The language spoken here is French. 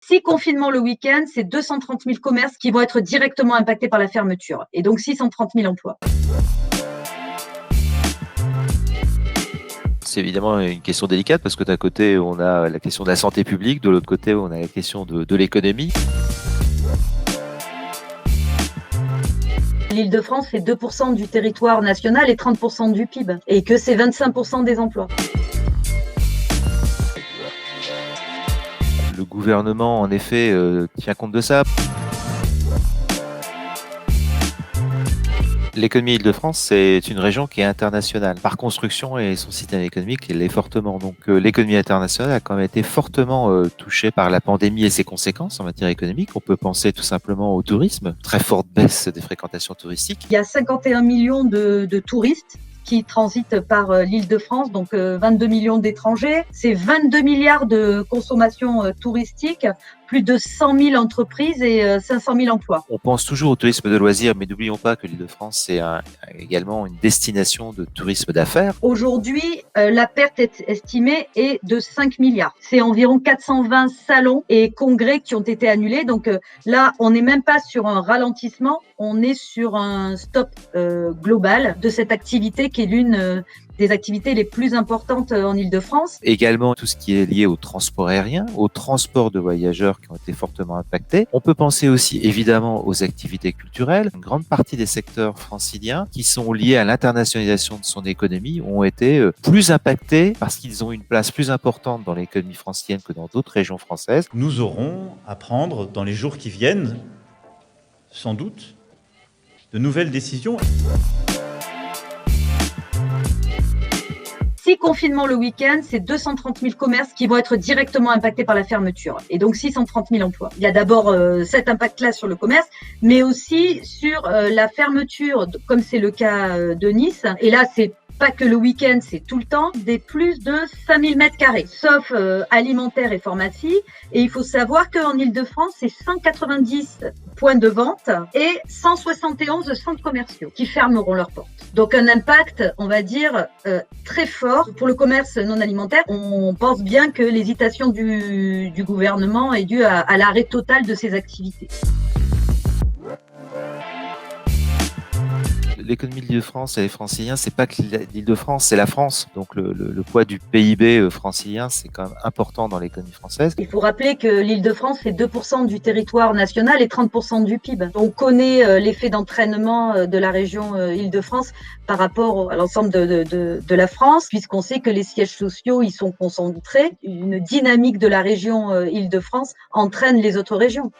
Si confinement le week-end, c'est 230 000 commerces qui vont être directement impactés par la fermeture et donc 630 000 emplois. C'est évidemment une question délicate parce que d'un côté, on a la question de la santé publique, de l'autre côté, on a la question de l'économie. L'Île-de-France fait 2% du territoire national et 30% du PIB et que c'est 25% des emplois. Le gouvernement, en effet, tient compte de ça. L'économie Île-de-France, c'est une région qui est internationale. Par construction et son système économique, elle l'est fortement. Donc l'économie internationale a quand même été fortement touchée par la pandémie et ses conséquences en matière économique. On peut penser tout simplement au tourisme, très forte baisse des fréquentations touristiques. Il y a 51 millions de touristes qui transitent par l'Île-de-France, donc 22 millions d'étrangers. C'est 22 milliards de consommation touristique, plus de 100 000 entreprises et 500 000 emplois. On pense toujours au tourisme de loisirs, mais n'oublions pas que l'Île-de-France, c'est également une destination de tourisme d'affaires. Aujourd'hui, la perte estimée est de 5 milliards. C'est environ 420 salons et congrès qui ont été annulés. Donc là, on n'est même pas sur un ralentissement, on est sur un stop global de cette activité qui est l'une des activités les plus importantes en Île-de-France. Également, tout ce qui est lié au transport aérien, au transport de voyageurs qui ont été fortement impactés. On peut penser aussi, évidemment, aux activités culturelles. Une grande partie des secteurs franciliens qui sont liés à l'internationalisation de son économie ont été plus impactés parce qu'ils ont une place plus importante dans l'économie francilienne que dans d'autres régions françaises. Nous aurons à prendre, dans les jours qui viennent, sans doute, de nouvelles décisions. Si confinement le week-end, c'est 230 000 commerces qui vont être directement impactés par la fermeture et donc 630 000 emplois. Il y a d'abord cet impact-là sur le commerce, mais aussi sur la fermeture, comme c'est le cas de Nice. Et là, c'est pas que le week-end, c'est tout le temps, des plus de 5000 mètres carrés, sauf alimentaire et pharmacie. Et il faut savoir qu'en Île-de-France, c'est 190 points de vente et 171 centres commerciaux qui fermeront leurs portes. Donc un impact, on va dire, très fort pour le commerce non alimentaire. On pense bien que l'hésitation du gouvernement est due à l'arrêt total de ces activités. L'économie de l'Île-de-France et les franciliens, c'est pas que l'Île-de-France, c'est la France. Donc le poids du PIB francilien, c'est quand même important dans l'économie française. Il faut rappeler que l'Île-de-France fait 2% du territoire national et 30% du PIB. On connaît l'effet d'entraînement de la région Île-de-France par rapport à l'ensemble de la France, puisqu'on sait que les sièges sociaux y sont concentrés. Une dynamique de la région Île-de-France entraîne les autres régions.